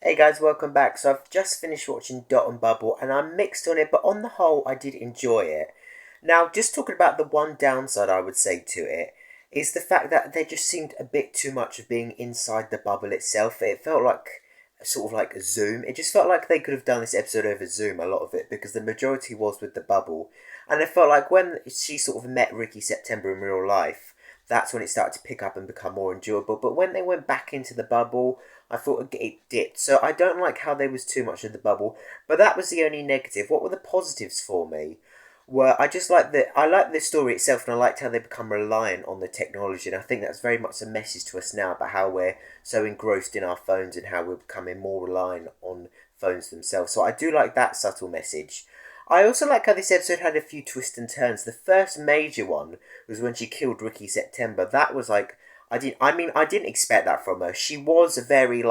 Hey guys, welcome back. So I've just finished watching Dot and Bubble and I'm mixed on it, but on the whole I did enjoy it. Now, just talking about the one downside I would say to it is the fact that there just seemed a bit too much of being inside the bubble itself. It felt like sort of like a Zoom. It just felt like they could have done this episode over Zoom, a lot of it, because the majority was with the bubble. And it felt like when she sort of met Ricky September in real life, that's when it started to pick up and become more enjoyable. But when they went back into the bubble, I thought it dipped. So I don't like how there was too much of the bubble. But that was the only negative. What were the positives for me? Were I like the story itself, and I liked how they become reliant on the technology. And I think that's very much a message to us now about how we're so engrossed in our phones and how we're becoming more reliant on phones themselves. So I do like that subtle message. I also like how this episode had a few twists and turns. The first major one was when she killed Ricky September. That was like I didn't expect that from her. She was very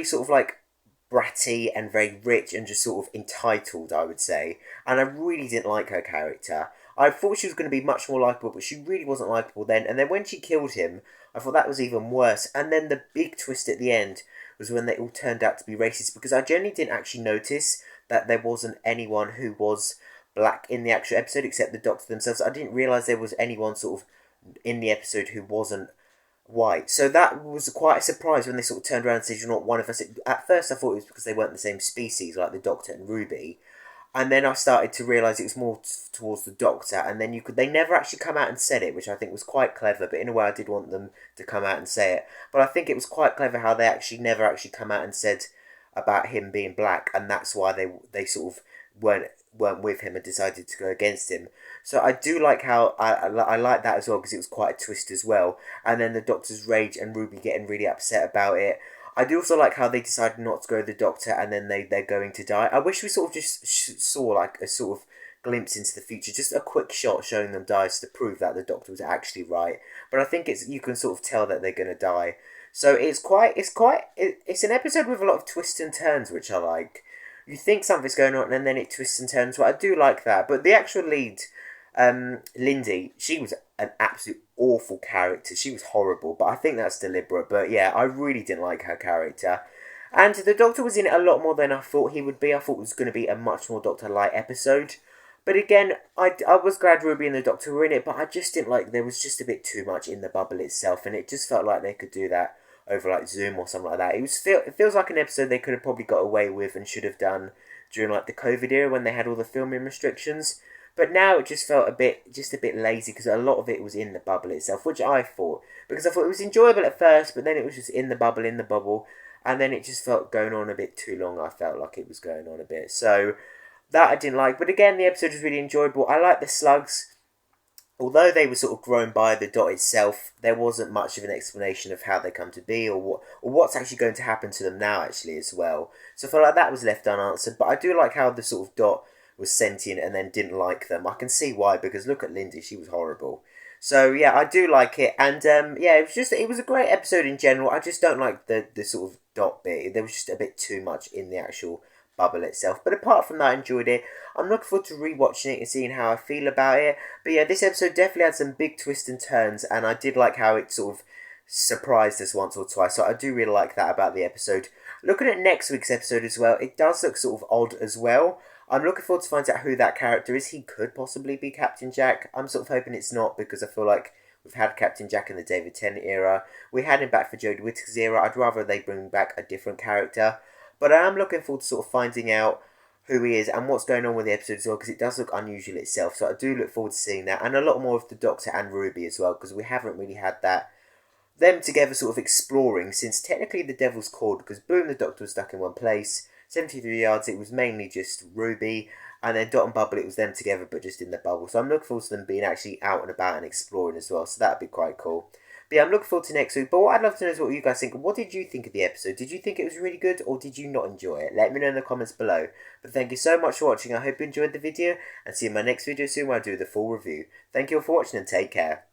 sort of like bratty and very rich and just sort of entitled, I would say. And I really didn't like her character. I thought she was going to be much more likable, but she really wasn't likable then. And then when she killed him, I thought that was even worse. And then the big twist at the end was when they all turned out to be racist, because I generally didn't actually notice that there wasn't anyone who was black in the actual episode except the Doctor themselves. I didn't realise there was anyone sort of in the episode who wasn't white. So that was quite a surprise when they sort of turned around and said, "You're not one of us." At first I thought it was because they weren't the same species, like the Doctor and Ruby. And then I started to realise it was more towards the Doctor, and then they never actually come out and said it, which I think was quite clever, but in a way I did want them to come out and say it. But I think it was quite clever how they actually never actually come out and said about him being black, and that's why they sort of weren't with him and decided to go against him. So I do like how I like that as well, because it was quite a twist as well. And then the Doctor's rage and Ruby getting really upset about it. I do also like how they decided not to go to the Doctor, and then they're going to die. I wish we sort of just saw like a sort of glimpse into the future, just a quick shot showing them die to prove that the Doctor was actually right. But I think you can sort of tell that they're going to die. So it's an episode with a lot of twists and turns, which I like. You think something's going on, and then it twists and turns. But I do like that. But the actual lead, Lindy, she was an absolute awful character. She was horrible, but I think that's deliberate. But yeah, I really didn't like her character. And the Doctor was in it a lot more than I thought he would be. I thought it was going to be a much more Doctor-like episode. But again, I was glad Ruby and the Doctor were in it, but I just didn't like, there was just a bit too much in the bubble itself, and it just felt like they could do that over like Zoom or something like that. It feels like an episode they could have probably got away with and should have done during like the COVID era when they had all the filming restrictions. But now it just felt a bit lazy, because a lot of it was in the bubble itself, which I thought, because I thought it was enjoyable at first, but then it was just in the bubble, and then it just felt going on a bit too long. I felt like it was going on a bit, so that I didn't like. But again, the episode was really enjoyable. I like the slugs. Although they were sort of grown by the Dot itself, there wasn't much of an explanation of how they come to be, or what's actually going to happen to them now, actually, as well. So I felt like that was left unanswered. But I do like how the sort of Dot was sentient and then didn't like them. I can see why, because look at Lindy, she was horrible. So yeah, I do like it, and yeah, it was a great episode in general. I just don't like the sort of Dot bit. There was just a bit too much in the actual bubble itself. But apart from that, I enjoyed it. I'm looking forward to rewatching it and seeing how I feel about it. But yeah, this episode definitely had some big twists and turns, and I did like how it sort of surprised us once or twice. So I do really like that about the episode. Looking at next week's episode as well, it does look sort of odd as well. I'm looking forward to find out who that character is. He could possibly be Captain Jack. I'm sort of hoping it's not, because I feel like we've had Captain Jack in the David Tennant era. We had him back for Jodie Whittaker's era. I'd rather they bring back a different character. But I am looking forward to sort of finding out who he is and what's going on with the episode as well, because it does look unusual itself. So I do look forward to seeing that, and a lot more of the Doctor and Ruby as well, because we haven't really had them together sort of exploring since technically the Devil's Cord, because boom, the Doctor was stuck in one place. 73 yards, it was mainly just Ruby, and then Dot and Bubble, it was them together but just in the bubble. So I'm looking forward to them being actually out and about and exploring as well, so that'd be quite cool. But yeah, I'm looking forward to next week. But what I'd love to know is what you guys think. What did you think of the episode? Did you think it was really good, or did you not enjoy it? Let me know in the comments below. But thank you so much for watching. I hope you enjoyed the video, and see you in my next video soon where I do the full review. Thank you all for watching, and take care.